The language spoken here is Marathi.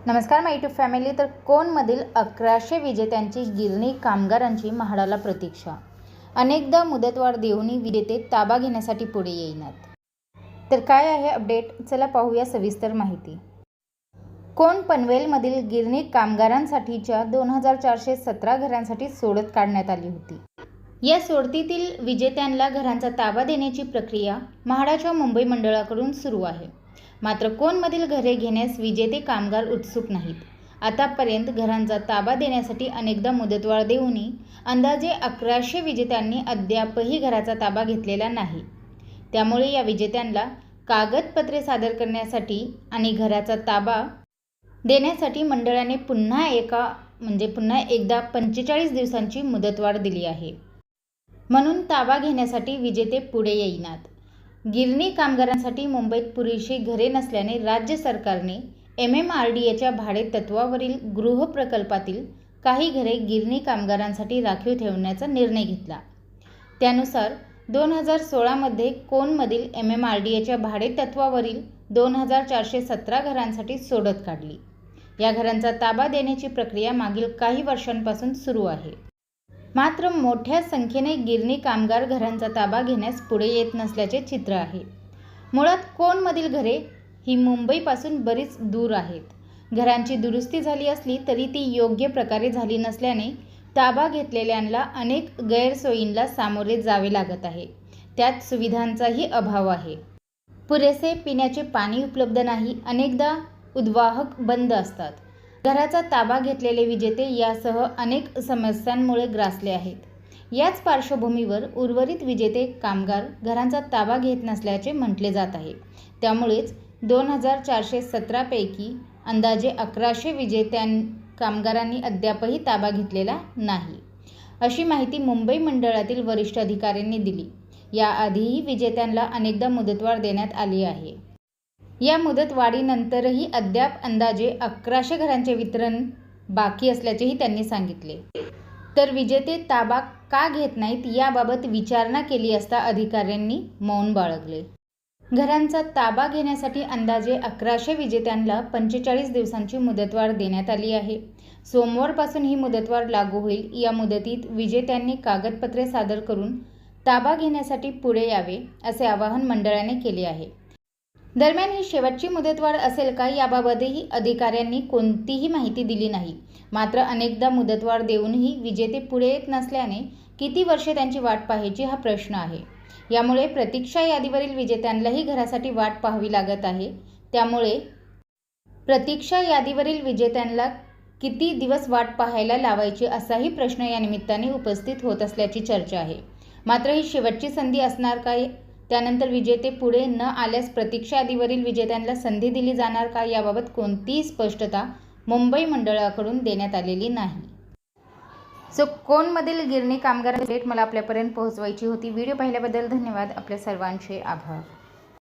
नमस्कार माय यूट्यूब फॅमिली। तर कोणमधील 1100 विजेत्यांची गिरणी कामगारांची म्हाडाला प्रतीक्षा। अनेकदा मुदतवाढ देऊनही विजेते ताबा घेण्यासाठी पुढे येईनात। तर काय आहे अपडेट, चला पाहूया सविस्तर माहिती। कोण पनवेलमधील गिरणी कामगारांसाठीच्या 2417 घरांसाठी सोडत काढण्यात आली होती। या सोडतीतील विजेत्यांना घरांचा ताबा देण्याची प्रक्रिया म्हाडाच्या मुंबई मंडळाकडून सुरू आहे। मात्र कोणमधील घरे घेण्यास विजेते कामगार उत्सुक नाहीत। आतापर्यंत घरांचा ताबा देण्यासाठी अनेकदा मुदतवाढ देऊनही अंदाजे 1100 विजेत्यांनी अद्यापही घराचा ताबा घेतलेला नाही। त्यामुळे या विजेत्यांना कागदपत्रे सादर करण्यासाठी आणि घराचा ताबा देण्यासाठी मंडळाने पुन्हा एकदा 45 दिवसांची मुदतवाढ दिली आहे। म्हणून ताबा घेण्यासाठी विजेते पुढे येईनात। गिरणी कामगारांसाठी मुंबईत पुरेशी घरे नसल्याने राज्य सरकारने MMRDAच्या भाडे तत्वावरील गृह प्रकल्पातील काही घरे गिरणी कामगारांसाठी राखीव ठेवण्याचा निर्णय घेतला। त्यानुसार 2016 मध्ये कोणमधील MMRDAच्या भाडे तत्वावरील 2417 घरांसाठी सोडत काढली। या घरांचा ताबा देण्याची प्रक्रिया मागील काही वर्षांपासून सुरू आहे। मात्र मोठ्या संख्येने गिरणी कामगार घरांचा ताबा घेण्यास पुढे येत नसल्याचे चित्र आहे। मुळात कोणमधील घरे ही मुंबईपासून बरीच दूर आहेत। घरांची दुरुस्ती झाली असली तरी ती योग्य प्रकारे झाली नसल्याने ताबा घेतलेल्यांना अनेक गैरसोयींना सामोरे जावे लागत आहे। त्यात सुविधांचाही अभाव आहे। पुरेसे पिण्याचे पाणी उपलब्ध नाही, अनेकदा उद्वाहक बंद असतात। घराचा ताबा घेतलेले विजेते यासह अनेक समस्यांमुळे ग्रासले आहेत। याच पार्श्वभूमीवर उर्वरित विजेते कामगार घरांचा ताबा घेत नसल्याचे म्हटले जात आहे। त्यामुळेच 2417 पैकी अंदाजे 1100 कामगारांनी अद्यापही ताबा घेतलेला नाही, अशी माहिती मुंबई मंडळातील वरिष्ठ अधिकाऱ्यांनी दिली। याआधीही विजेत्यांना अनेकदा मुदतवाढ देण्यात आली आहे। या मुदतवाढीनंतरही अद्याप अंदाजे 1100 घरांचे वितरण बाकी असल्याचेही त्यांनी सांगितले। तर विजेते ताबा का घेत नाहीत याबाबत विचारणा केली असता अधिकाऱ्यांनी मौन बाळगले। घरांचा ताबा घेण्यासाठी अंदाजे 1100 विजेत्यांना 45 दिवसांची मुदतवाढ देण्यात आली आहे। सोमवारपासून ही मुदतवाढ लागू होईल। या मुदतीत विजेत्यांनी कागदपत्रे सादर करून ताबा घेण्यासाठी पुढे यावे, असे आवाहन मंडळाने केले आहे। दरम्यान ही शेवटची मुदतवाढ असेल का याबाबतही अधिकाऱ्यांनी कोणतीही माहिती दिली नाही। मात्र अनेकदा मुदतवाढ देऊनही विजेते पुढे येत नसल्याने किती वर्षे त्यांची वाट पाहायची हा प्रश्न आहे। यामुळे प्रतीक्षा यादीवरील विजेत्यांनाही घरासाठी वाट पाहावी लागत आहे। त्यामुळे प्रतीक्षा यादीवरील विजेत्यांना किती दिवस वाट पाहायला लावायची असाही प्रश्न या निमित्ताने उपस्थित होत असल्याची चर्चा आहे। मात्र ही शेवटची संधी असणार का? त्यानंतर विजेते पुढे न आल्यास प्रतीक्षा यादीवरील विजेत्यांना संधी दिली जाणार का याबाबत कोणतीही स्पष्टता मुंबई मंडळाकडून देण्यात आलेली नाही। कोणमधील गिरणी कामगारांची अपडेट मला आपल्यापर्यंत पोहोचवायची होती। व्हिडिओ पाहिल्याबद्दल धन्यवाद। आपल्या सर्वांचे आभार।